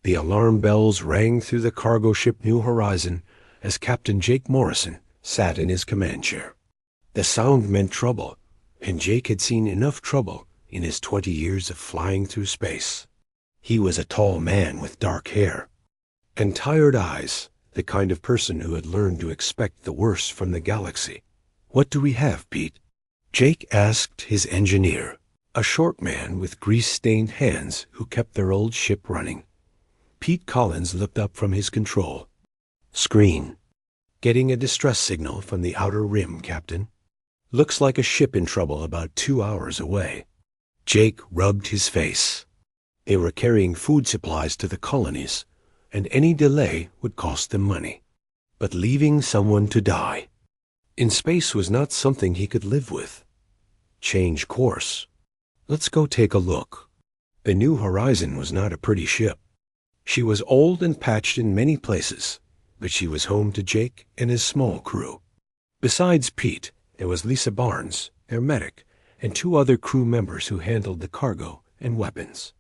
The alarm bells rang through the cargo ship New Horizon as Captain Jake Morrison sat in his command chair. The sound meant trouble, and Jake had seen enough trouble in his 20 years of flying through space. He was a tall man with dark hair and tired eyes, the kind of person who had learned to expect the worst from the galaxy. "What do we have, Pete?" Jake asked his engineer, a short man with grease-stained hands who kept their old ship running. Pete Collins looked up from his control screen. "Getting a distress signal from the outer rim, Captain. Looks like a ship in trouble about 2 hours away." Jake rubbed his face. They were carrying food supplies to the colonies, and any delay would cost them money. But leaving someone to die in space was not something he could live with. Change course. "Let's go take a look." The New Horizon was not a pretty ship. She was old and patched in many places, but she was home to Jake and his small crew. Besides Pete, there was Lisa Barnes, their medic, and 2 other crew members who handled the cargo and weapons.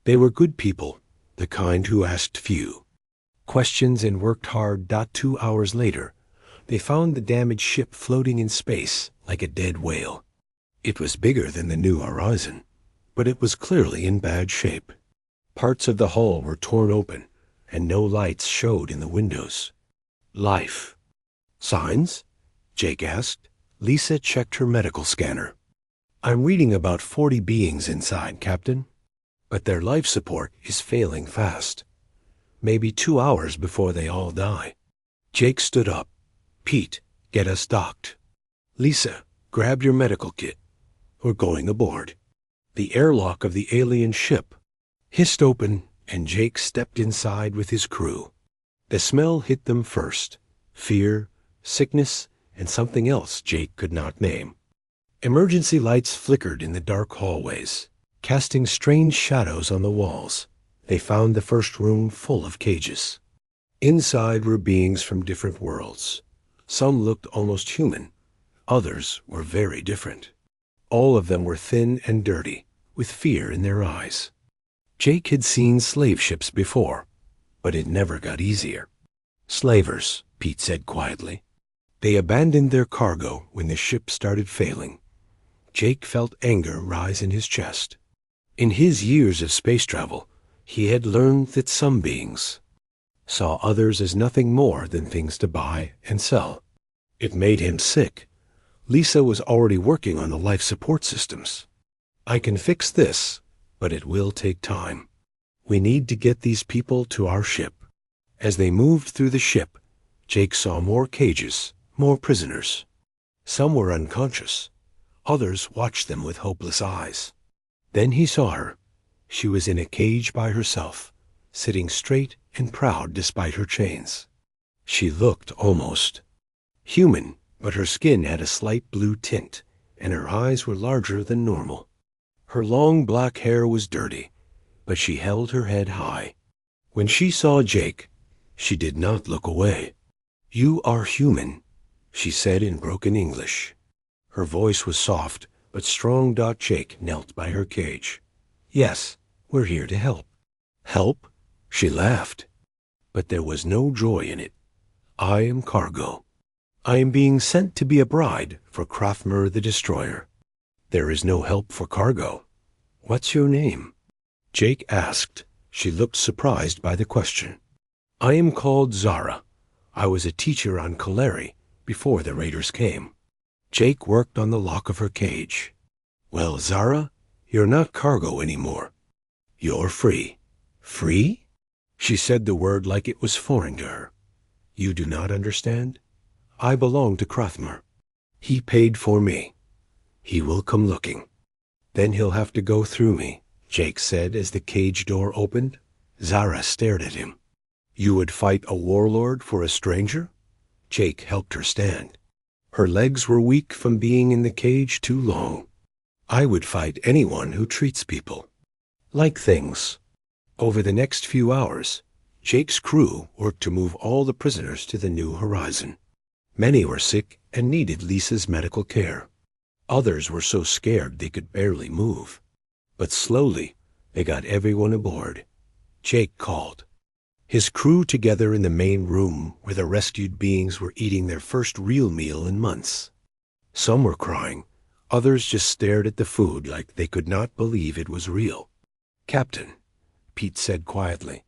They were good people, the kind who asked few questions and worked hard. 2 hours later, they found the damaged ship floating in space like a dead whale. It was bigger than the New Horizon, but it was clearly in bad shape. Parts of the hull were torn open, and no lights showed in the windows. "Life. Signs?" Jake asked. Lisa checked her medical scanner. "I'm reading about 40 beings inside, Captain, but their life support is failing fast. Maybe 2 hours before they all die." Jake stood up. "Pete, get us docked. Lisa, grab your medical kit. We're going aboard." The airlock of the alien ship hissed open, and Jake stepped inside with his crew. The smell hit them first: fear, sickness, and something else Jake could not name. Emergency lights flickered in the dark hallways, casting strange shadows on the walls. They found the first room full of cages. Inside were beings from different worlds. Some looked almost human. Others were very different. All of them were thin and dirty, with fear in their eyes. Jake had seen slave ships before, but it never got easier. "Slavers," Pete said quietly. They abandoned their cargo when the ship started failing. Jake felt anger rise in his chest. In his years of space travel, he had learned that some beings saw others as nothing more than things to buy and sell. It made him sick. Lisa was already working on the life support systems. "I can fix this, but it will take time. We need to get these people to our ship." As they moved through the ship, Jake saw more cages, more prisoners. Some were unconscious. Others watched them with hopeless eyes. Then he saw her. She was in a cage by herself, sitting straight and proud despite her chains. She looked almost human, but her skin had a slight blue tint, and her eyes were larger than normal. Her long black hair was dirty, but she held her head high. When she saw Jake, she did not look away. "You are human," she said in broken English. Her voice was soft but strong. Jake knelt by her cage. "Yes, we're here to help." "Help?" She laughed, but there was no joy in it. "I am cargo. I am being sent to be a bride for Krathmur the Destroyer." "There is no help for cargo. What's your name?" Jake asked. She looked surprised by the question. "I am called Zara. I was a teacher on Kaleri before the raiders came." Jake worked on the lock of her cage. "Well, Zara, you're not cargo anymore. You're free." "Free?" She said the word like it was foreign to her. "You do not understand? I belong to Krathmur. He paid for me. He will come looking. Then he'll have to go through me," Jake said as the cage door opened. Zara stared at him. "You would fight a warlord for a stranger?" Jake helped her stand. Her legs were weak from being in the cage too long. "I would fight anyone who treats people like things." Over the next few hours, Jake's crew worked to move all the prisoners to the New Horizon. Many were sick and needed Lisa's medical care. Others were so scared they could barely move. But slowly, they got everyone aboard. Jake called, his crew together in the main room where the rescued beings were eating their first real meal in months. Some were crying, others just stared at the food like they could not believe it was real. "Captain," Pete said quietly,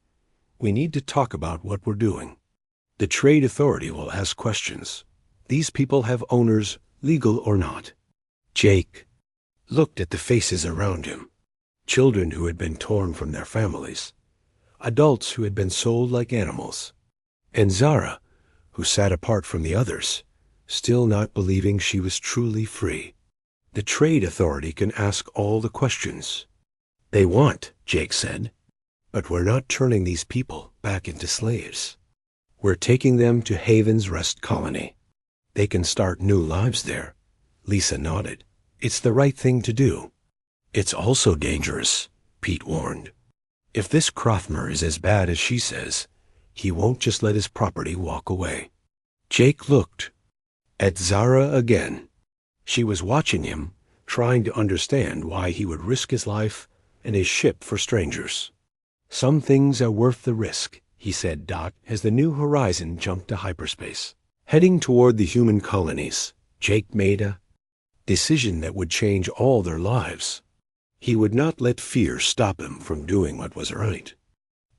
"we need to talk about what we're doing. The Trade Authority will ask questions. These people have owners, legal or not." Jake looked at the faces around him. Children who had been torn from their families, adults who had been sold like animals, and Zara, who sat apart from the others, still not believing she was truly free. "The Trade Authority can ask all the questions they want," Jake said, "but we're not turning these people back into slaves. We're taking them to Haven's Rest Colony. They can start new lives there." Lisa nodded. "It's the right thing to do." "It's also dangerous," Pete warned. "If this Krothmer is as bad as she says, he won't just let his property walk away." Jake looked at Zara again. She was watching him, trying to understand why he would risk his life and his ship for strangers. "Some things are worth the risk," he said, as the New Horizon jumped to hyperspace. Heading toward the human colonies, Jake made a decision that would change all their lives. He would not let fear stop him from doing what was right.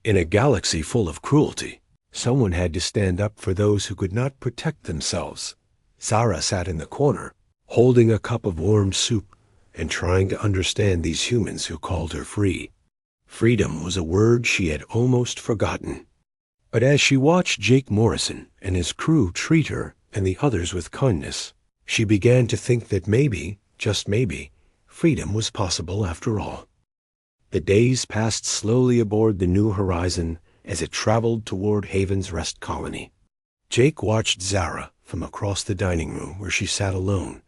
In a galaxy full of cruelty, someone had to stand up for those who could not protect themselves. Zara sat in the corner, holding a cup of warm soup and trying to understand these humans who called her free. Freedom was a word she had almost forgotten. But as she watched Jake Morrison and his crew treat her and the others with kindness, she began to think that maybe, just maybe, freedom was possible after all. The days passed slowly aboard the New Horizon as it traveled toward Haven's Rest Colony. Jake watched Zara from across the dining room where she sat alone,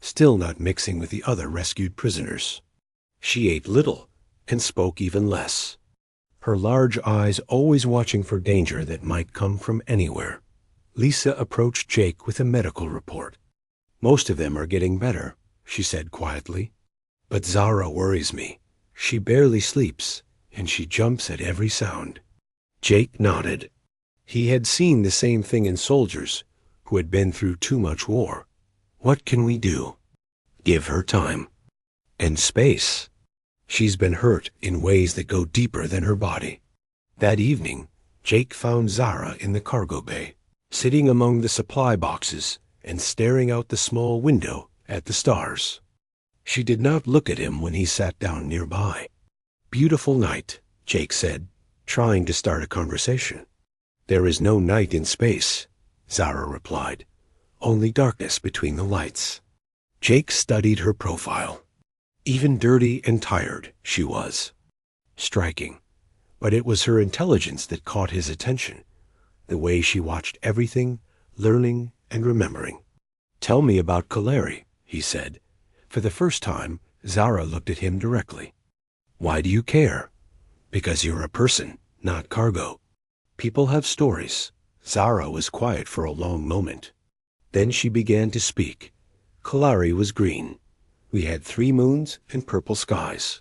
still not mixing with the other rescued prisoners. She ate little and spoke even less, her large eyes always watching for danger that might come from anywhere. Lisa approached Jake with a medical report. "Most of them are getting better," she said quietly. "But Zara worries me. She barely sleeps, and she jumps at every sound." Jake nodded. He had seen the same thing in soldiers who had been through too much war. "What can we do?" "Give her time. And space. She's been hurt in ways that go deeper than her body." That evening, Jake found Zara in the cargo bay, sitting among the supply boxes and staring out the small window at the stars. She did not look at him when he sat down nearby. "Beautiful night," Jake said, trying to start a conversation. "There is no night in space," Zara replied. "Only darkness between the lights." Jake studied her profile. Even dirty and tired, she was. Striking. But it was her intelligence that caught his attention, the way she watched everything, learning and remembering. "Tell me about Kaleri," he said. For the first time, Zara looked at him directly. "Why do you care?" "Because you're a person, not cargo." "People have stories." Zara was quiet for a long moment. Then she began to speak. "Kalari was green. We had 3 moons and purple skies.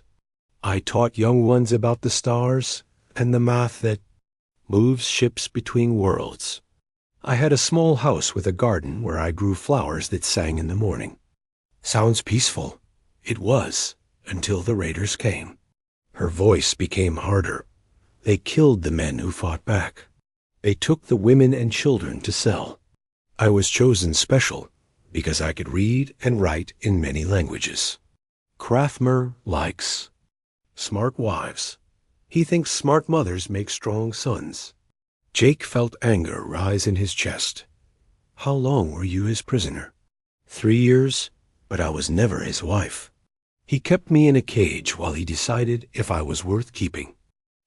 I taught young ones about the stars and the math that moves ships between worlds. I had a small house with a garden where I grew flowers that sang in the morning." "Sounds peaceful." It was, until the raiders came. Her voice became harder. "They killed the men who fought back. They took the women and children to sell. I was chosen special because I could read and write in many languages. Krathmer likes smart wives. He thinks smart mothers make strong sons." Jake felt anger rise in his chest. "How long were you his prisoner?" 3 years, but I was never his wife. He kept me in a cage while he decided if I was worth keeping.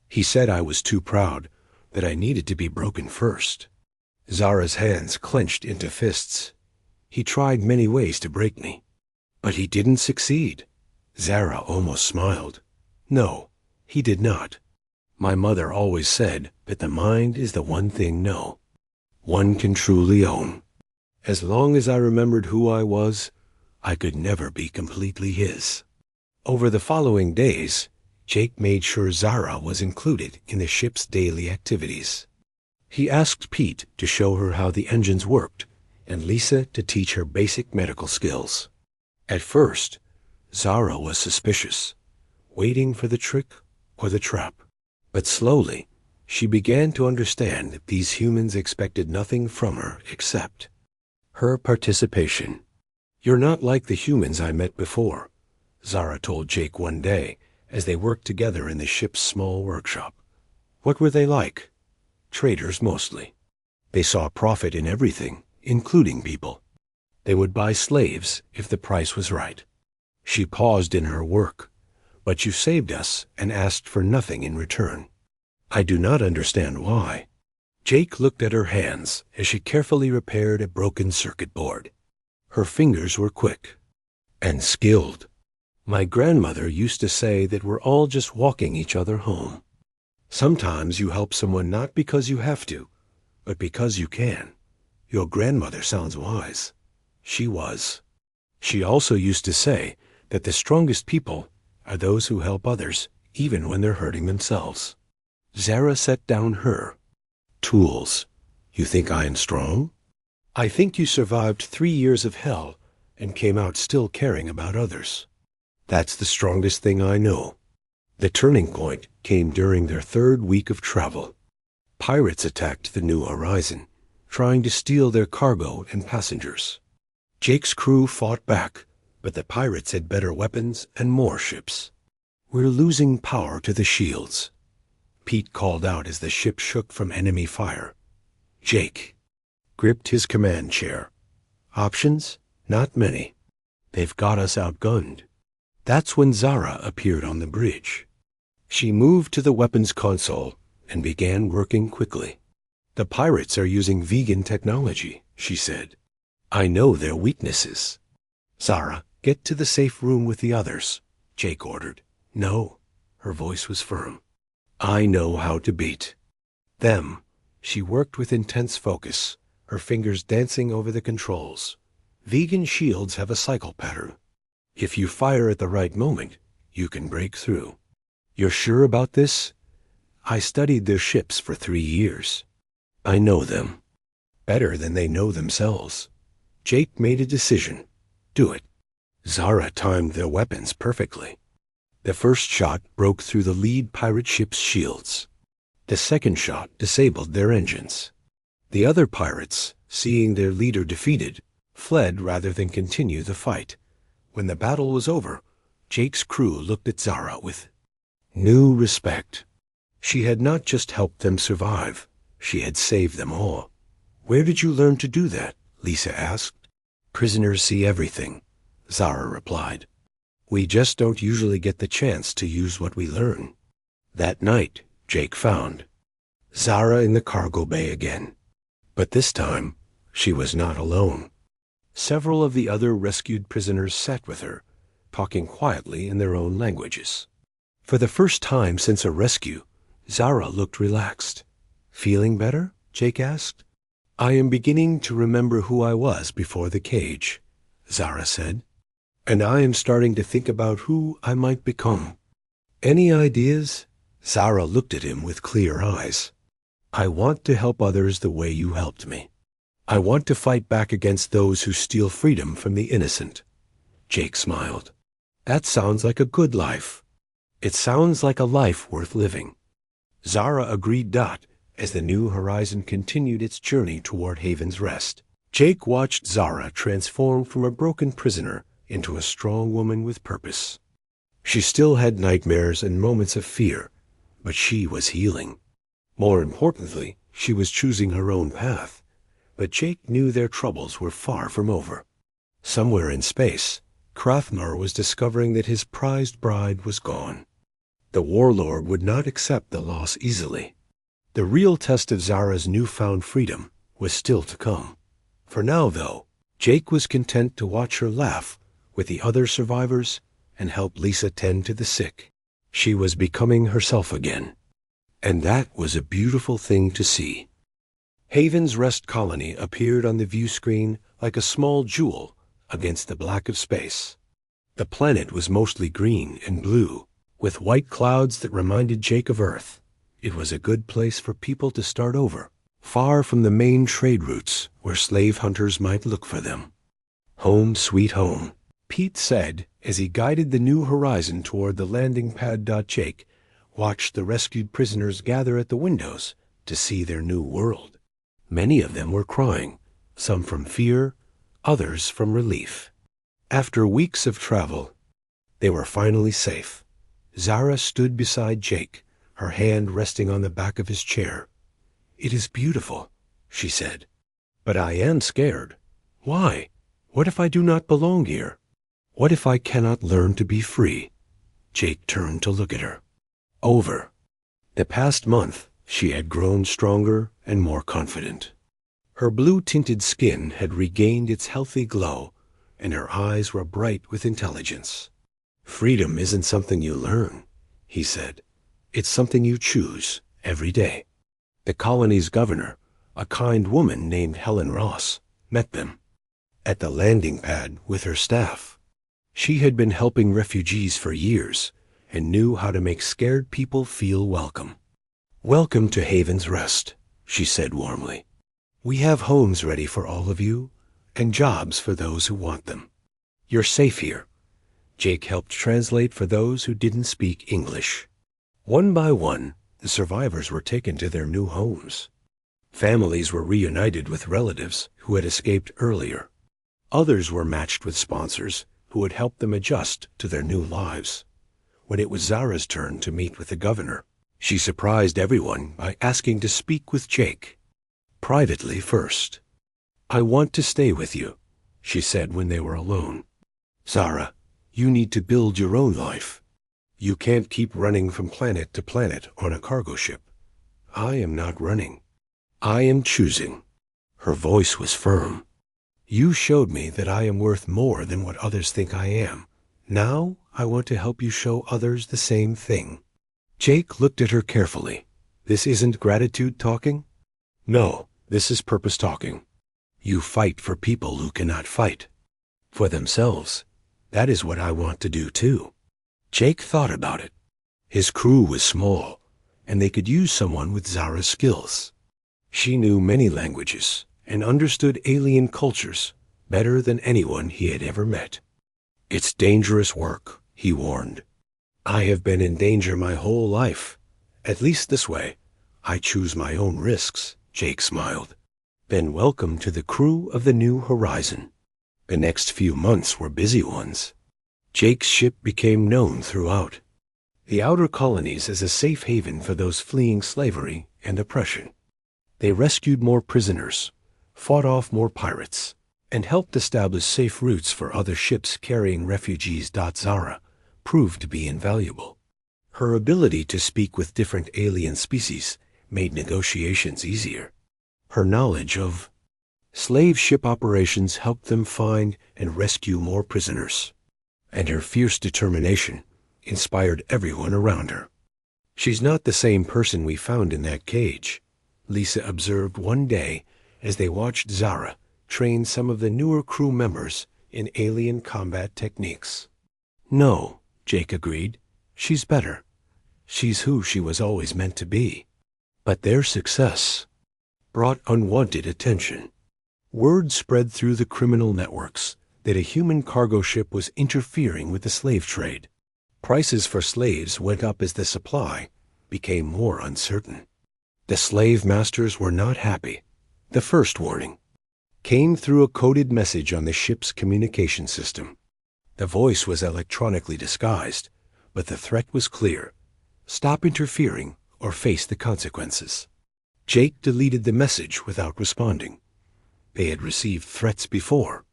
He said I was too proud, that I needed to be broken first." Zara's hands clenched into fists. "He tried many ways to break me, but he didn't succeed." Zara almost smiled. "No, he did not. My mother always said that the mind is the one thing one can truly own. As long as I remembered who I was, I could never be completely his." Over the following days, Jake made sure Zara was included in the ship's daily activities. He asked Pete to show her how the engines worked, and Lisa to teach her basic medical skills. At first, Zara was suspicious, waiting for the trick or the trap. But slowly, she began to understand that these humans expected nothing from her except her participation. "You're not like the humans I met before," Zara told Jake one day as they worked together in the ship's small workshop. "What were they like?" "Traders mostly. They saw profit in everything, including people. They would buy slaves if the price was right." She paused in her work. "But you saved us and asked for nothing in return. I do not understand why." Jake looked at her hands as she carefully repaired a broken circuit board. Her fingers were quick and skilled. "My grandmother used to say that we're all just walking each other home. Sometimes you help someone not because you have to, but because you can." Your grandmother sounds wise. She was. She also used to say that the strongest people are those who help others, even when they're hurting themselves. Zara set down her tools. "You think I am strong?" "I think you survived 3 years of hell and came out still caring about others." "That's the strongest thing I know." The turning point came during their 3rd week of travel. Pirates attacked the New Horizon, trying to steal their cargo and passengers. Jake's crew fought back, but the pirates had better weapons and more ships. "We're losing power to the shields," Pete called out as the ship shook from enemy fire. Jake gripped his command chair. "Options? Not many. They've got us outgunned." That's when Zara appeared on the bridge. She moved to the weapons console and began working quickly. "The pirates are using vegan technology," she said. "I know their weaknesses." "Zara, get to the safe room with the others," Jake ordered. "No." Her voice was firm. "I know how to beat them." She worked with intense focus, her fingers dancing over the controls. "Vegan shields have a cycle pattern. If you fire at the right moment, you can break through." "You're sure about this?" "I studied their ships for 3 years. I know them better than they know themselves." Jake made a decision. "Do it." Zara timed their weapons perfectly. The first shot broke through the lead pirate ship's shields. The second shot disabled their engines. The other pirates, seeing their leader defeated, fled rather than continue the fight. When the battle was over, Jake's crew looked at Zara with new respect. She had not just helped them survive, she had saved them all. "Where did you learn to do that?" Lisa asked. "Prisoners see everything," Zara replied. "We just don't usually get the chance to use what we learn." That night, Jake found Zara in the cargo bay again. But this time, she was not alone. Several of the other rescued prisoners sat with her, talking quietly in their own languages. For the first time since a rescue, Zara looked relaxed. "Feeling better?" Jake asked. "I am beginning to remember who I was before the cage," Zara said. "And I am starting to think about who I might become." "Any ideas?" Zara looked at him with clear eyes. "I want to help others the way you helped me. I want to fight back against those who steal freedom from the innocent." Jake smiled. "That sounds like a good life." "It sounds like a life worth living." Zara agreed as the New Horizon continued its journey toward Haven's Rest. Jake watched Zara transform from a broken prisoner into a strong woman with purpose. She still had nightmares and moments of fear, but she was healing. More importantly, she was choosing her own path. But Jake knew their troubles were far from over. Somewhere in space, Krathmar was discovering that his prized bride was gone. The warlord would not accept the loss easily. The real test of Zara's newfound freedom was still to come. For now, though, Jake was content to watch her laugh with the other survivors and help Lisa tend to the sick. She was becoming herself again. And that was a beautiful thing to see. Haven's Rest colony appeared on the view screen like a small jewel against the black of space. The planet was mostly green and blue, with white clouds that reminded Jake of Earth. It was a good place for people to start over, far from the main trade routes where slave hunters might look for them. Home sweet home, Pete said as he guided the New Horizon toward the landing pad. Jake watched the rescued prisoners gather at the windows to see their new world. Many of them were crying, some from fear, others from relief. After weeks of travel, they were finally safe. Zara stood beside Jake, her hand resting on the back of his chair. "It is beautiful," she said. "But I am scared. Why? What if I do not belong here? What if I cannot learn to be free?" Jake turned to look at her. Over the past month, she had grown stronger and more confident. Her blue-tinted skin had regained its healthy glow, and her eyes were bright with intelligence. "Freedom isn't something you learn," he said. "It's something you choose every day." The colony's governor, a kind woman named Helen Ross, met them at the landing pad with her staff. She had been helping refugees for years and knew how to make scared people feel welcome. "Welcome to Haven's Rest," she said warmly. "We have homes ready for all of you, and jobs for those who want them. You're safe here." Jake helped translate for those who didn't speak English. One by one, the survivors were taken to their new homes. Families were reunited with relatives who had escaped earlier. Others were matched with sponsors who would help them adjust to their new lives. When it was Zara's turn to meet with the governor, she surprised everyone by asking to speak with Jake. Privately first. "I want to stay with you," she said when they were alone. "Zara, you need to build your own life. You can't keep running from planet to planet on a cargo ship." "I am not running. I am choosing." Her voice was firm. "You showed me that I am worth more than what others think I am. Now I want to help you show others the same thing." Jake looked at her carefully. "This isn't gratitude talking?" "No, this is purpose talking. You fight for people who cannot fight for themselves. That is what I want to do too." Jake thought about it. His crew was small, and they could use someone with Zara's skills. She knew many languages and understood alien cultures better than anyone he had ever met. "It's dangerous work," he warned. "I have been in danger my whole life. At least this way, I choose my own risks," Jake smiled. "Then welcome to the crew of the New Horizon." The next few months were busy ones. Jake's ship became known throughout the outer colonies as a safe haven for those fleeing slavery and oppression. They rescued more prisoners, fought off more pirates, and helped establish safe routes for other ships carrying refugees. Zara proved to be invaluable. Her ability to speak with different alien species made negotiations easier. Her knowledge of slave ship operations helped them find and rescue more prisoners. And her fierce determination inspired everyone around her. "She's not the same person we found in that cage," Lisa observed one day as they watched Zara train some of the newer crew members in alien combat techniques. "No," Jake agreed. "She's better. She's who she was always meant to be." But their success brought unwanted attention. Word spread through the criminal networks that a human cargo ship was interfering with the slave trade. Prices for slaves went up as the supply became more uncertain. The slave masters were not happy. The first warning came through a coded message on the ship's communication system. The voice was electronically disguised, but the threat was clear. Stop interfering or face the consequences. Jake deleted the message without responding. They had received threats before,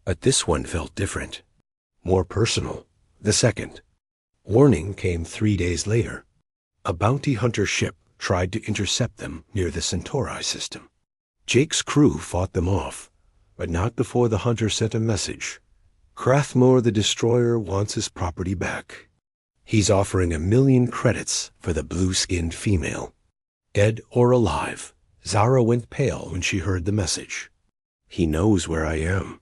but this one felt different, more personal. The second warning came 3 days later. A bounty hunter ship tried to intercept them near the Centauri system. Jake's crew fought them off, but not before the hunter sent a message. "Krathmore the Destroyer wants his property back. He's offering 1,000,000 credits for the blue-skinned female." Dead or alive, Zara went pale when she heard the message. "He knows where I am.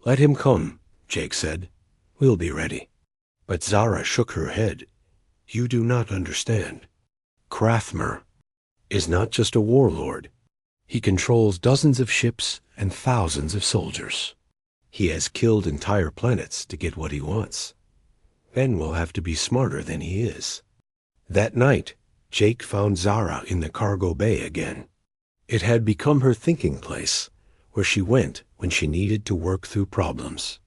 Let him come," Jake said. "We'll be ready." But Zara shook her head. You do not understand. Krathmer is not just a warlord. He controls dozens of ships and thousands of soldiers. He has killed entire planets to get what he wants. Ben will have to be smarter than he is. That night, Jake found Zara in the cargo bay again. It had become her thinking place, where she went when she needed to work through problems.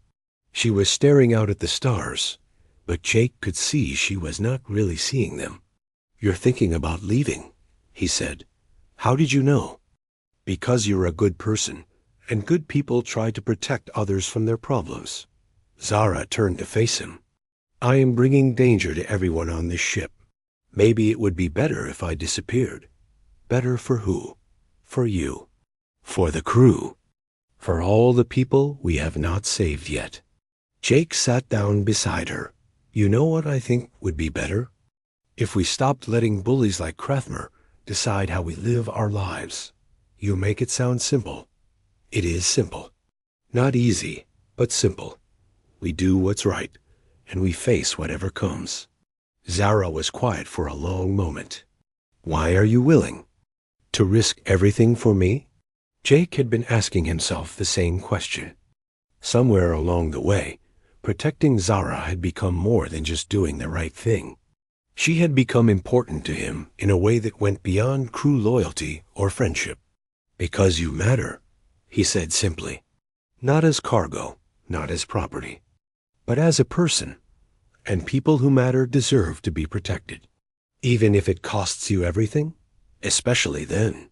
She was staring out at the stars, but Jake could see she was not really seeing them. "You're thinking about leaving," he said. "How did you know?" "Because you're a good person, and good people try to protect others from their problems." Zara turned to face him. "I am bringing danger to everyone on this ship. Maybe it would be better if I disappeared." "Better for who?" "For you. For the crew. For all the people we have not saved yet." Jake sat down beside her. "You know what I think would be better? If we stopped letting bullies like Krathmer decide how we live our lives." "You make it sound simple." "It is simple. Not easy, but simple. We do what's right, and we face whatever comes." Zara was quiet for a long moment. "Why are you willing?" "To risk everything for me?" Jake had been asking himself the same question. Somewhere along the way, protecting Zara had become more than just doing the right thing. She had become important to him in a way that went beyond crew loyalty or friendship. "Because you matter," he said simply. "Not as cargo, not as property, but as a person. And people who matter deserve to be protected. Even if it costs you everything? Especially then."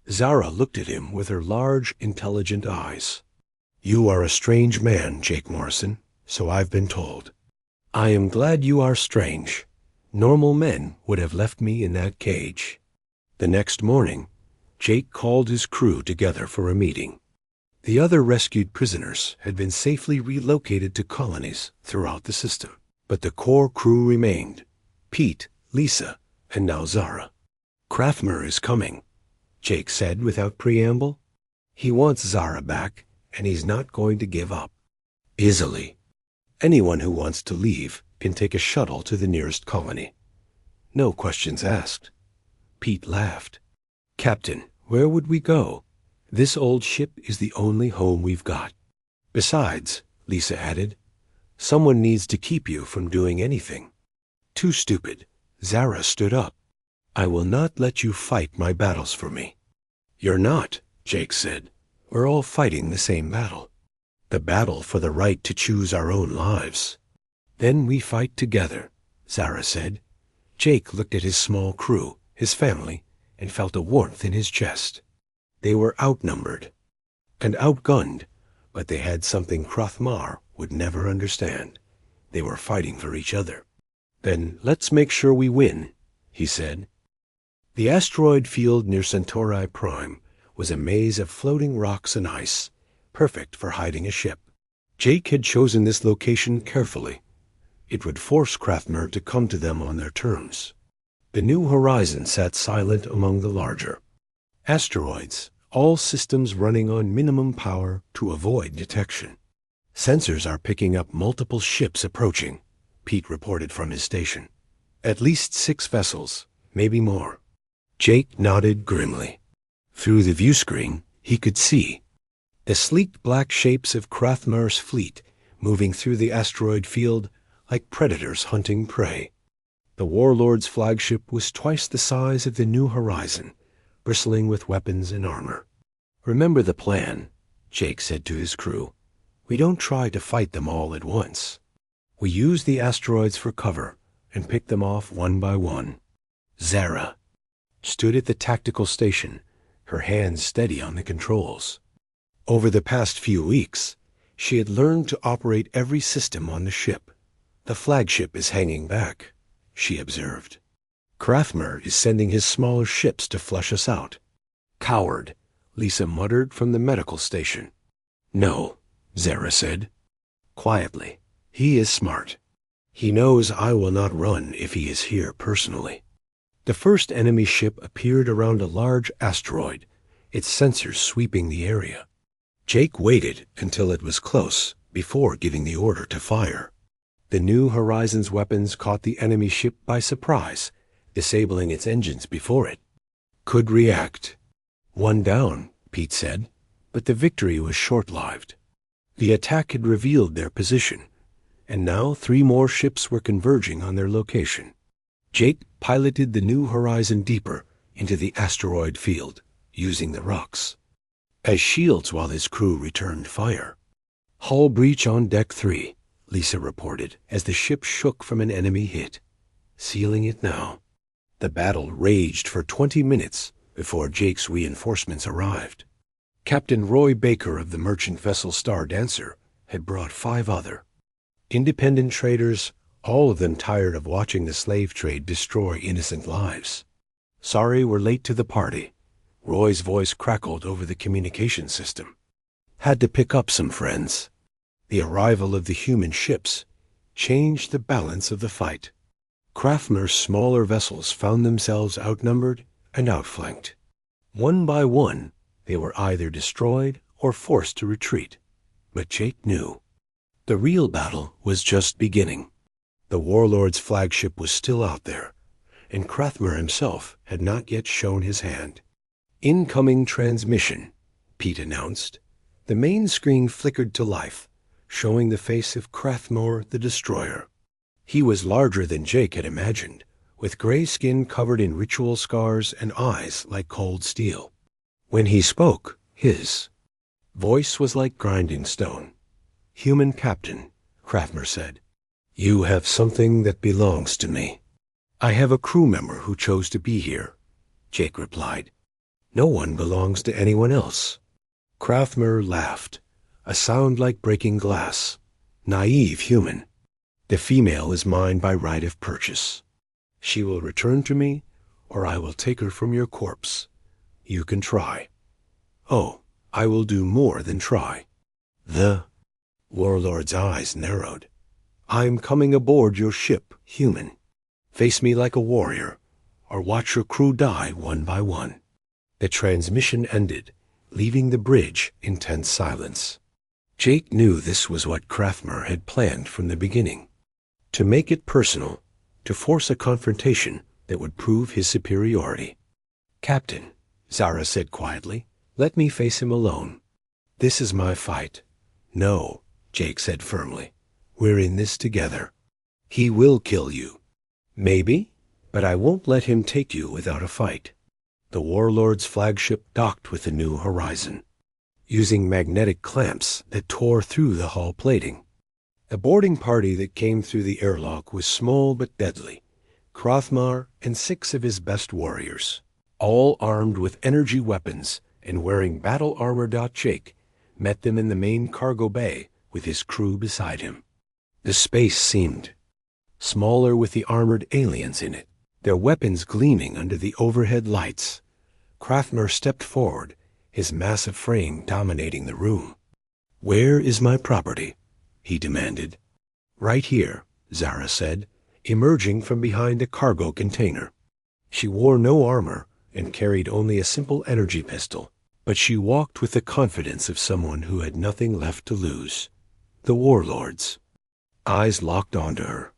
Zara looked at him with her large, intelligent eyes. "You are a strange man, Jake Morrison, so I've been told. I am glad you are strange. Normal men would have left me in that cage." The next morning, Jake called his crew together for a meeting. The other rescued prisoners had been safely relocated to colonies throughout the system, but the core crew remained: Pete, Lisa, and now Zara. "Krathmer is coming," Jake said without preamble. "He wants Zara back, and he's not going to give up easily. Anyone who wants to leave can take a shuttle to the nearest colony. No questions asked." Pete laughed. "Captain, where would we go? This old ship is the only home we've got. Besides," Lisa added, "someone needs to keep you from doing anything." "Too stupid." Zara stood up. "I will not let you fight my battles for me." "You're not," Jake said. "We're all fighting the same battle. The battle for the right to choose our own lives." "Then we fight together," Zara said. Jake looked at his small crew, his family, and felt a warmth in his chest. They were outnumbered and outgunned, but they had something Krathmar would never understand. They were fighting for each other. "Then let's make sure we win," he said. The asteroid field near Centauri Prime was a maze of floating rocks and ice, perfect for hiding a ship. Jake had chosen this location carefully. It would force Krathmer to come to them on their terms. The New Horizon sat silent among the larger asteroids, all systems running on minimum power to avoid detection. "Sensors are picking up multiple ships approaching," Pete reported from his station. "At least 6 vessels, maybe more." Jake nodded grimly. Through the view screen, he could see the sleek black shapes of Krathmar's fleet moving through the asteroid field like predators hunting prey. The warlord's flagship was twice the size of the New Horizon, bristling with weapons and armor. "Remember the plan," Jake said to his crew. "We don't try to fight them all at once. We use the asteroids for cover and pick them off one by one." Zara stood at the tactical station, her hands steady on the controls. Over the past few weeks, she had learned to operate every system on the ship. "The flagship is hanging back," she observed. "Krathmer is sending his smaller ships to flush us out." "Coward," Lisa muttered from the medical station. "No," Zara said, quietly. "He is smart. He knows I will not run if he is here personally." The first enemy ship appeared around a large asteroid, its sensors sweeping the area. Jake waited until it was close before giving the order to fire. The New Horizons weapons caught the enemy ship by surprise, disabling its engines before it could react. One down, Pete said, but the victory was short-lived. The attack had revealed their position, and now 3 more ships were converging on their location. Jake piloted the New Horizon deeper into the asteroid field, using the rocks as shields while his crew returned fire. "Hull breach on Deck 3, Lisa reported as the ship shook from an enemy hit. "Sealing it now." The battle raged for 20 minutes before Jake's reinforcements arrived. Captain Roy Baker of the merchant vessel Star Dancer had brought 5 other independent traders, all of them tired of watching the slave trade destroy innocent lives. "Sorry we're late to the party." Roy's voice crackled over the communication system. "Had to pick up some friends." The arrival of the human ships changed the balance of the fight. Craftmer's smaller vessels found themselves outnumbered and outflanked. One by one, they were either destroyed or forced to retreat. But Jake knew the real battle was just beginning. The warlord's flagship was still out there, and Craftmer himself had not yet shown his hand. "Incoming transmission," Pete announced. The main screen flickered to life, showing the face of Craftmer the Destroyer. He was larger than Jake had imagined, with gray skin covered in ritual scars and eyes like cold steel. When he spoke, his voice was like grinding stone. "Human Captain," Craftmer said, "you have something that belongs to me." "I have a crew member who chose to be here," Jake replied. "No one belongs to anyone else." Craftmer laughed, a sound like breaking glass. "Naive human. The female is mine by right of purchase. She will return to me, or I will take her from your corpse. You can try." "Oh, I will do more than try." The warlord's eyes narrowed. "I'm coming aboard your ship, human. Face me like a warrior, or watch your crew die one by one." The transmission ended, leaving the bridge in tense silence. Jake knew this was what Craftmer had planned from the beginning. To make it personal, to force a confrontation that would prove his superiority. "Captain," Zara said quietly, "let me face him alone. This is my fight." "No," Jake said firmly. "We're in this together. He will kill you." "Maybe, but I won't let him take you without a fight." The warlord's flagship docked with the New Horizon, using magnetic clamps that tore through the hull plating. The boarding party that came through the airlock was small but deadly. Craftmer and 6 of his best warriors, all armed with energy weapons and wearing battle armor. Jake met them in the main cargo bay with his crew beside him. The space seemed smaller with the armored aliens in it, their weapons gleaming under the overhead lights. Craftmer stepped forward, his massive frame dominating the room. "Where is my property?" he demanded. "Right here," Zara said, emerging from behind a cargo container. She wore no armor and carried only a simple energy pistol, but she walked with the confidence of someone who had nothing left to lose. The warlord's eyes locked onto her.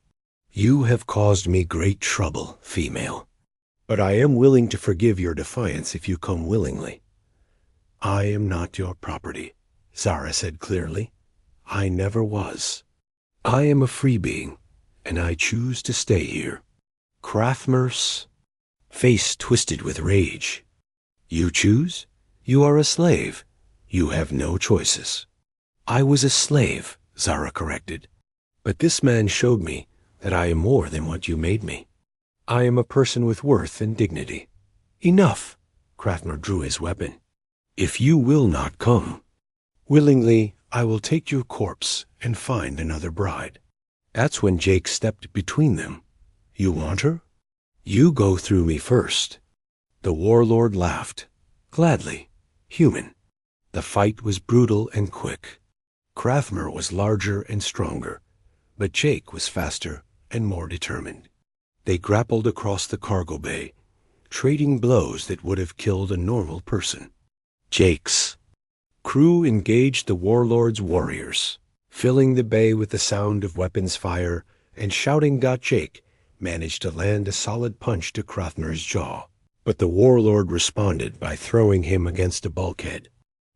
"You have caused me great trouble, female, but I am willing to forgive your defiance if you come willingly." "I am not your property," Zara said clearly. "I never was. I am a free being, and I choose to stay here." Craftmer's face twisted with rage. "You choose? You are a slave. You have no choices." "I was a slave," Zara corrected. "But this man showed me that I am more than what you made me. I am a person with worth and dignity." "Enough!" Craftmer drew his weapon. "If you will not come, willingly I will take your corpse and find another bride." That's when Jake stepped between them. "You want her? You go through me first." The warlord laughed. "Gladly, human." The fight was brutal and quick. Craftmer was larger and stronger, but Jake was faster and more determined. They grappled across the cargo bay, trading blows that would have killed a normal person. Jake's crew engaged the warlord's warriors, filling the bay with the sound of weapons fire, and shouting got Jake managed to land a solid punch to Krathmer's jaw. But the warlord responded by throwing him against a bulkhead.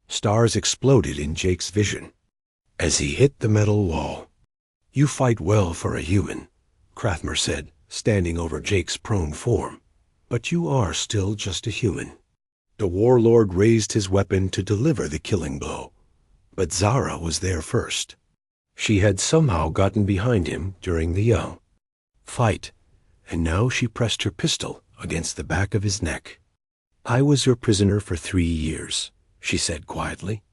Stars exploded in Jake's vision as he hit the metal wall. "You fight well for a human," Krathmer said, standing over Jake's prone form. "But you are still just a human." The warlord raised his weapon to deliver the killing blow. But Zara was there first. She had somehow gotten behind him during the yell. "Fight," and now she pressed her pistol against the back of his neck. "I was your prisoner for 3 years," she said quietly.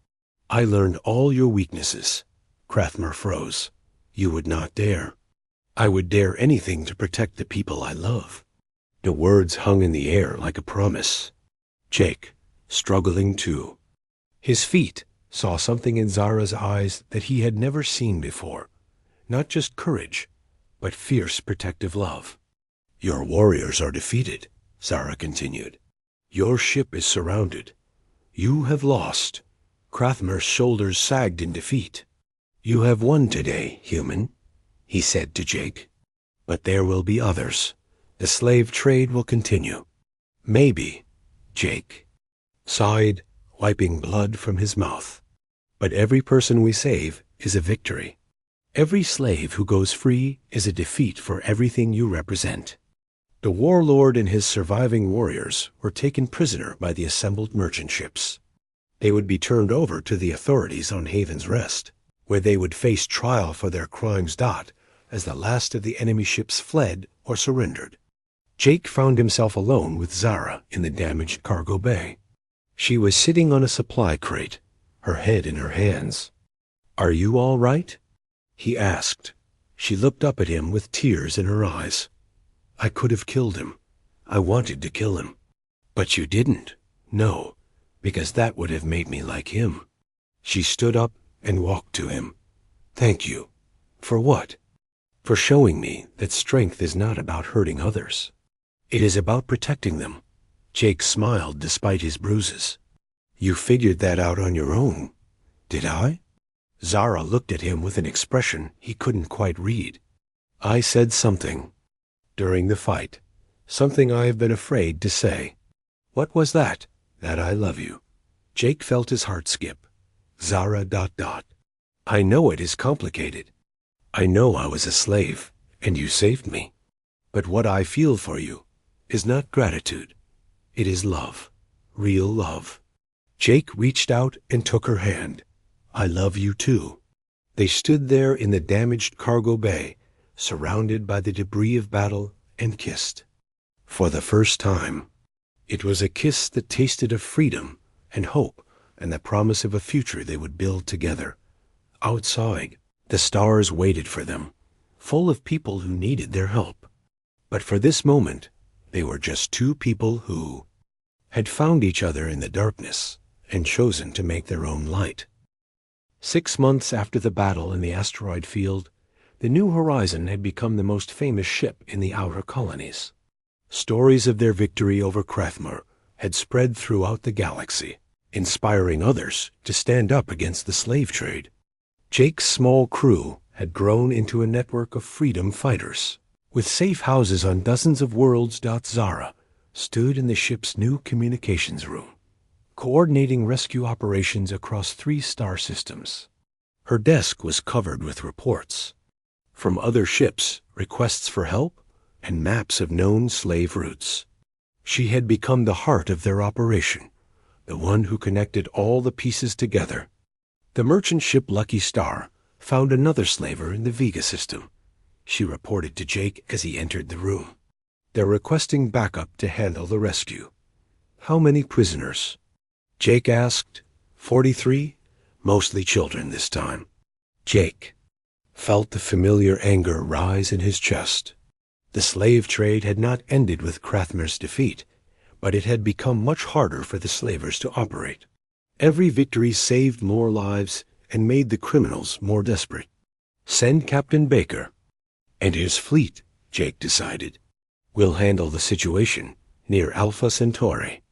"I learned all your weaknesses." Krathmer froze. "You would not dare." "I would dare anything to protect the people I love." The words hung in the air like a promise. Jake, struggling too. His feet saw something in Zara's eyes that he had never seen before. Not just courage, but fierce protective love. "Your warriors are defeated," Zara continued. "Your ship is surrounded. You have lost." Krathmer's shoulders sagged in defeat. "You have won today, human," he said to Jake. "But there will be others. The slave trade will continue." "Maybe," Jake sighed, wiping blood from his mouth. "But every person we save is a victory. Every slave who goes free is a defeat for everything you represent." The warlord and his surviving warriors were taken prisoner by the assembled merchant ships. They would be turned over to the authorities on Haven's Rest, where they would face trial for their crimes. As the last of the enemy ships fled or surrendered, Jake found himself alone with Zara in the damaged cargo bay. She was sitting on a supply crate, her head in her hands. "Are you all right?" he asked. She looked up at him with tears in her eyes. "I could have killed him. I wanted to kill him. But you didn't. No, because that would have made me like him." She stood up and walked to him. "Thank you." "For what?" "For showing me that strength is not about hurting others. It is about protecting them." Jake smiled despite his bruises. "You figured that out on your own." "Did I?" Zara looked at him with an expression he couldn't quite read. "I said something during the fight, something I have been afraid to say." "What was that?" "That I love you." Jake felt his heart skip. Zara ... "I know it is complicated. I know I was a slave, and you saved me. But what I feel for you is not gratitude. It is love. Real love." Jake reached out and took her hand. "I love you too." They stood there in the damaged cargo bay, surrounded by the debris of battle, and kissed. For the first time. It was a kiss that tasted of freedom and hope and the promise of a future they would build together. Outside, the stars waited for them, full of people who needed their help. But for this moment, they were just two people who had found each other in the darkness and chosen to make their own light. 6 months after the battle in the asteroid field, the New Horizon had become the most famous ship in the outer colonies. Stories of their victory over Krathmer had spread throughout the galaxy, inspiring others to stand up against the slave trade. Jake's small crew had grown into a network of freedom fighters, with safe houses on dozens of worlds. Zara stood in the ship's new communications room, coordinating rescue operations across 3 star systems. Her desk was covered with reports from other ships, requests for help, and maps of known slave routes. She had become the heart of their operation, the one who connected all the pieces together. The merchant ship Lucky Star found another slaver in the Vega system. She reported to Jake as he entered the room. "They're requesting backup to handle the rescue." "How many prisoners?" Jake asked. 43, mostly children this time." Jake felt the familiar anger rise in his chest. The slave trade had not ended with Krathmer's defeat, but it had become much harder for the slavers to operate. Every victory saved more lives and made the criminals more desperate. "Send Captain Baker and his fleet," Jake decided. "We'll handle the situation near Alpha Centauri."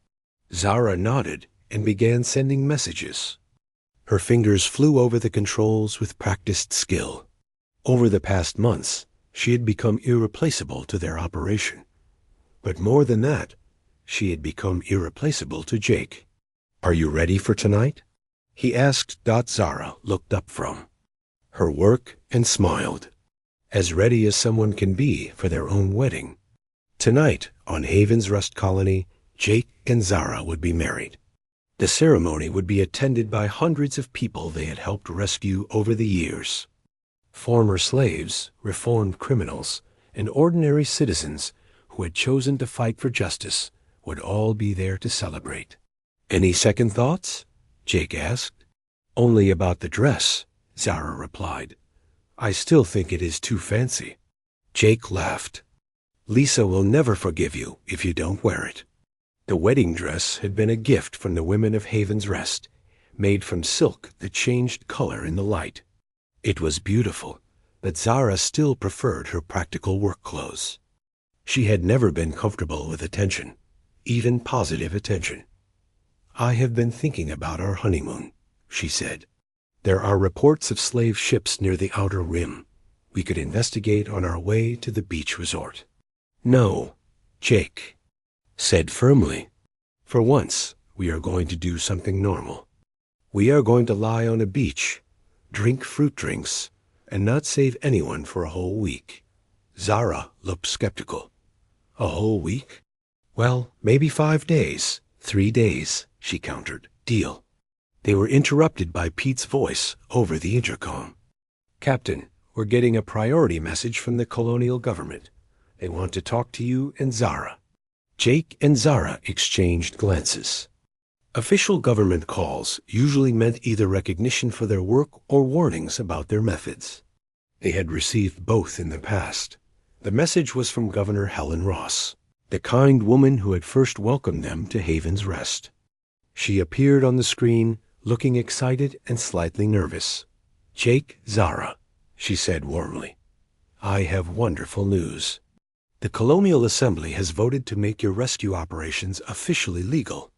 Zara nodded and began sending messages. Her fingers flew over the controls with practiced skill. Over the past months, she had become irreplaceable to their operation. But more than that, she had become irreplaceable to Jake. "Are you ready for tonight?" he asked. Zara looked up from her work and smiled. As ready as someone can be for their own wedding. Tonight, on Haven's Rest Colony, Jake and Zara would be married. The ceremony would be attended by hundreds of people they had helped rescue over the years. Former slaves, reformed criminals, and ordinary citizens who had chosen to fight for justice would all be there to celebrate. "Any second thoughts?" Jake asked. "Only about the dress," Zara replied. "I still think it is too fancy." Jake laughed. "Lisa will never forgive you if you don't wear it." The wedding dress had been a gift from the women of Haven's Rest, made from silk that changed color in the light. It was beautiful, but Zara still preferred her practical work clothes. She had never been comfortable with attention, even positive attention. "I have been thinking about our honeymoon," she said. "There are reports of slave ships near the outer rim. We could investigate on our way to the beach resort." "No," Jake said firmly. "For once, we are going to do something normal. We are going to lie on a beach, drink fruit drinks, and not save anyone for a whole week." Zara looked skeptical. "A whole week?" "Well, maybe 5 days. 3 days," she countered. "Deal." They were interrupted by Pete's voice over the intercom. "Captain, we're getting a priority message from the colonial government. They want to talk to you and Zara." Jake and Zara exchanged glances. Official government calls usually meant either recognition for their work or warnings about their methods. They had received both in the past. The message was from Governor Helen Ross, the kind woman who had first welcomed them to Haven's Rest. She appeared on the screen, looking excited and slightly nervous. "Jake, Zara," she said warmly, "I have wonderful news. The Colonial Assembly has voted to make your rescue operations officially legal.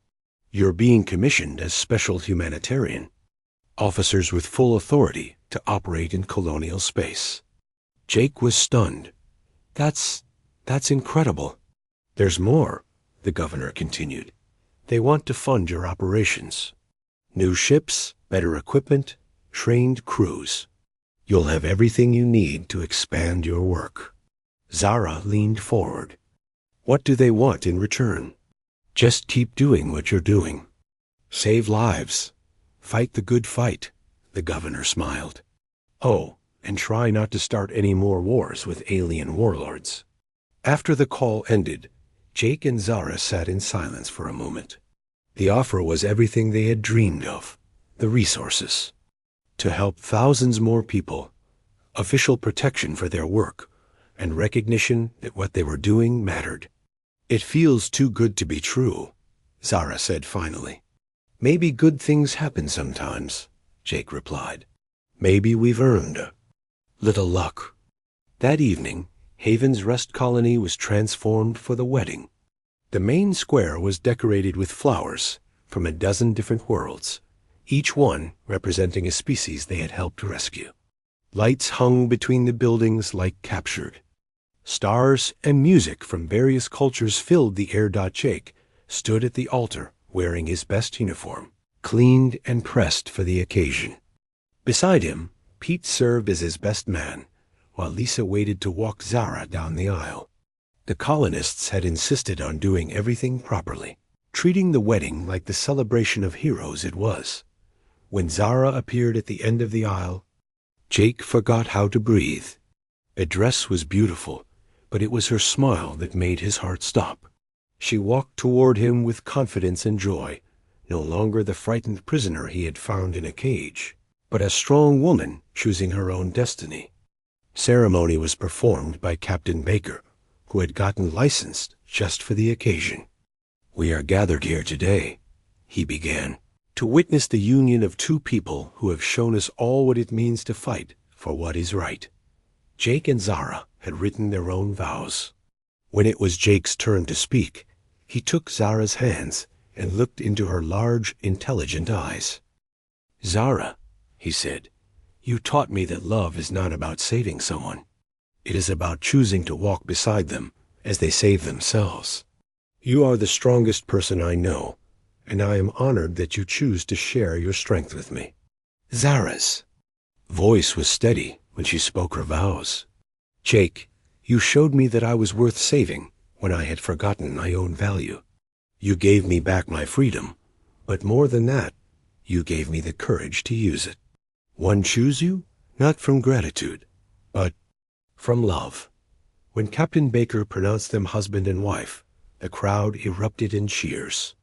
You're being commissioned as special humanitarian, officers with full authority to operate in colonial space." Jake was stunned. That's incredible." "There's more," the governor continued. "They want to fund your operations. New ships, better equipment, trained crews. You'll have everything you need to expand your work." Zara leaned forward. "What do they want in return?" "Just keep doing what you're doing. Save lives. Fight the good fight," the governor smiled. "Oh, and try not to start any more wars with alien warlords." After the call ended, Jake and Zara sat in silence for a moment. The offer was everything they had dreamed of, the resources. To help thousands more people, official protection for their work, and recognition that what they were doing mattered. "It feels too good to be true," Zara said finally. "Maybe good things happen sometimes," Jake replied. "Maybe we've earned a little luck." That evening, Haven's Rest Colony was transformed for the wedding. The main square was decorated with flowers from a dozen different worlds, each one representing a species they had helped rescue. Lights hung between the buildings like captured. Stars and music from various cultures filled the air. Jake stood at the altar wearing his best uniform, cleaned and pressed for the occasion. Beside him, Pete served as his best man, while Lisa waited to walk Zara down the aisle. The colonists had insisted on doing everything properly, treating the wedding like the celebration of heroes it was. When Zara appeared at the end of the aisle, Jake forgot how to breathe. The dress was beautiful, but it was her smile that made his heart stop. She walked toward him with confidence and joy, no longer the frightened prisoner he had found in a cage, but a strong woman choosing her own destiny. Ceremony was performed by Captain Baker, who had gotten licensed just for the occasion. "We are gathered here today," he began, "to witness the union of two people who have shown us all what it means to fight for what is right." Jake and Zara had written their own vows. When it was Jake's turn to speak, he took Zara's hands and looked into her large, intelligent eyes. "Zara," he said, "you taught me that love is not about saving someone. It is about choosing to walk beside them as they save themselves. You are the strongest person I know, and I am honored that you choose to share your strength with me." Zara's voice was steady when she spoke her vows. "Jake, you showed me that I was worth saving when I had forgotten my own value. You gave me back my freedom, but more than that, you gave me the courage to use it. One choose you, not from gratitude, but from love." When Captain Baker pronounced them husband and wife, the crowd erupted in cheers.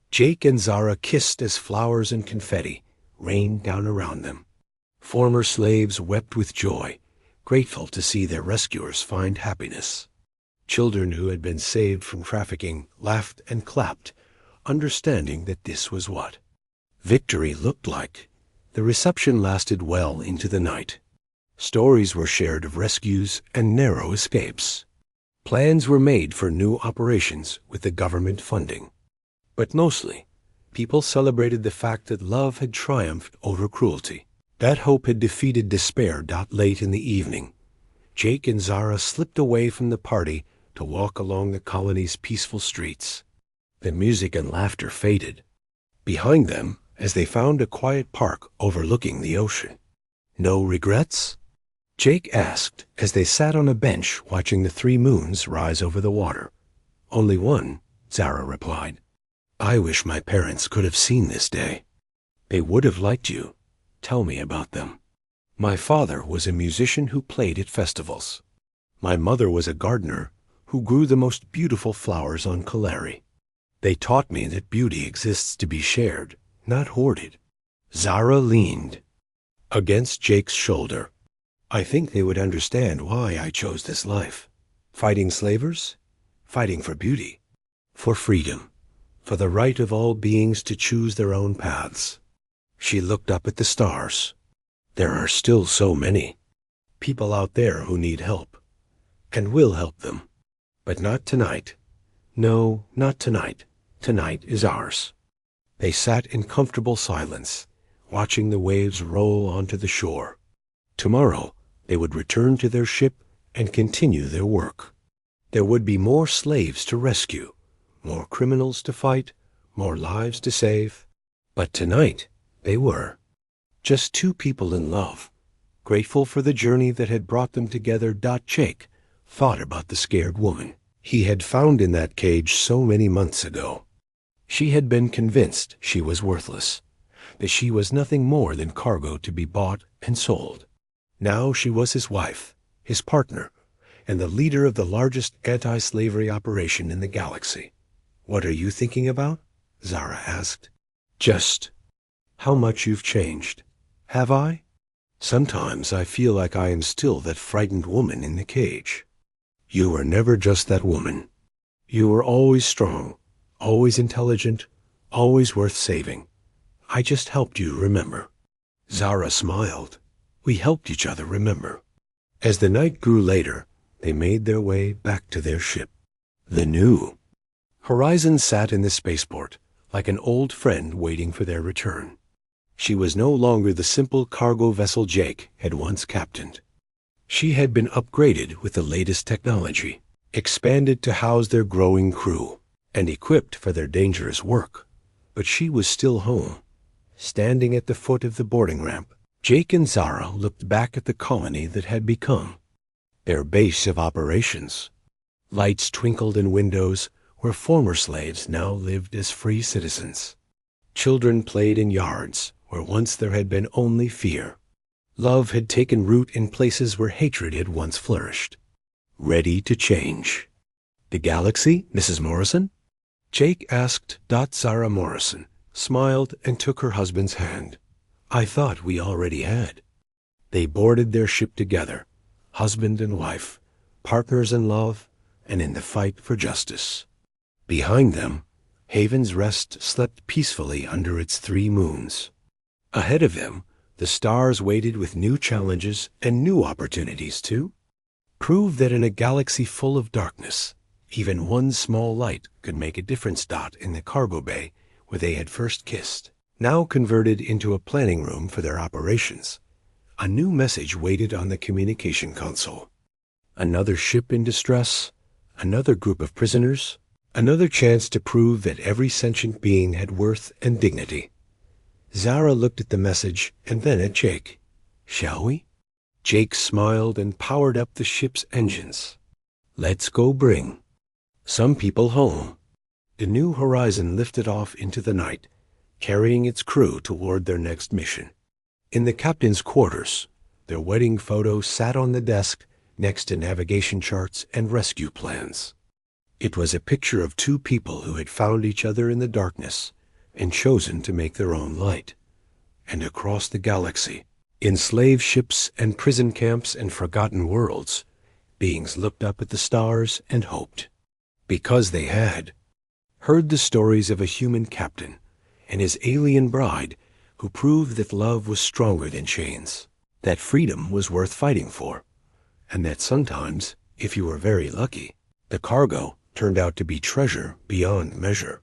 Jake and Zara kissed as flowers and confetti rained down around them. Former slaves wept with joy, grateful to see their rescuers find happiness. Children who had been saved from trafficking laughed and clapped, understanding that this was what victory looked like. The reception lasted well into the night. Stories were shared of rescues and narrow escapes. Plans were made for new operations with the government funding. But mostly, people celebrated the fact that love had triumphed over cruelty. That hope had defeated despair. Late in the evening, Jake and Zara slipped away from the party to walk along the colony's peaceful streets. The music and laughter faded behind them as they found a quiet park overlooking the ocean. "No regrets?" Jake asked as they sat on a bench watching the 3 moons rise over the water. "Only one," Zara replied. "I wish my parents could have seen this day." "They would have liked you. Tell me about them." "My father was a musician who played at festivals. My mother was a gardener who grew the most beautiful flowers on Kalari. They taught me that beauty exists to be shared, not hoarded." Zara leaned against Jake's shoulder. "I think they would understand why I chose this life. Fighting slavers, fighting for beauty, for freedom, for the right of all beings to choose their own paths." She looked up at the stars. "There are still so many people out there who need help, and will help them. But not tonight. No, not tonight. Tonight is ours." They sat in comfortable silence, watching the waves roll onto the shore. Tomorrow, they would return to their ship and continue their work. There would be more slaves to rescue, more criminals to fight, more lives to save. But tonight, they were just 2 people in love, grateful for the journey that had brought them together. Jake thought about the scared woman he had found in that cage so many months ago. She had been convinced she was worthless, that she was nothing more than cargo to be bought and sold. Now she was his wife, his partner, and the leader of the largest anti-slavery operation in the galaxy. "What are you thinking about?" Zara asked. "Just how much you've changed." "Have I?" "Sometimes I feel like I am still that frightened woman in the cage." "You were never just that woman. You were always strong, always intelligent, always worth saving. I just helped you remember." Zara smiled. "We helped each other remember." As the night grew later, they made their way back to their ship. The New Horizon sat in the spaceport, like an old friend waiting for their return. She was no longer the simple cargo vessel Jake had once captained. She had been upgraded with the latest technology, expanded to house their growing crew, and equipped for their dangerous work. But she was still home. Standing at the foot of the boarding ramp, Jake and Zara looked back at the colony that had become their base of operations. Lights twinkled in windows where former slaves now lived as free citizens. Children played in yards where once there had been only fear. Love had taken root in places where hatred had once flourished. Ready to change. "The galaxy, Mrs. Morrison?" Jake asked. Zara Morrison smiled and took her husband's hand. "I thought we already had." They boarded their ship together, husband and wife, partners in love and in the fight for justice. Behind them, Haven's Rest slept peacefully under its 3 moons. Ahead of them, the stars waited with new challenges and new opportunities to prove that in a galaxy full of darkness, even one small light could make a difference. In the cargo bay where they had first kissed, now converted into a planning room for their operations. A new message waited on the communication console. Another ship in distress, another group of prisoners, another chance to prove that every sentient being had worth and dignity. Zara looked at the message and then at Jake. "Shall we?" Jake smiled and powered up the ship's engines. "Let's go bring some people home." The New Horizon lifted off into the night, carrying its crew toward their next mission. In the captain's quarters, their wedding photo sat on the desk next to navigation charts and rescue plans. It was a picture of two people who had found each other in the darkness and chosen to make their own light. And across the galaxy, in slave ships and prison camps and forgotten worlds, beings looked up at the stars and hoped. Because they had heard the stories of a human captain and his alien bride who proved that love was stronger than chains, that freedom was worth fighting for, and that sometimes, if you were very lucky, the cargo turned out to be treasure beyond measure.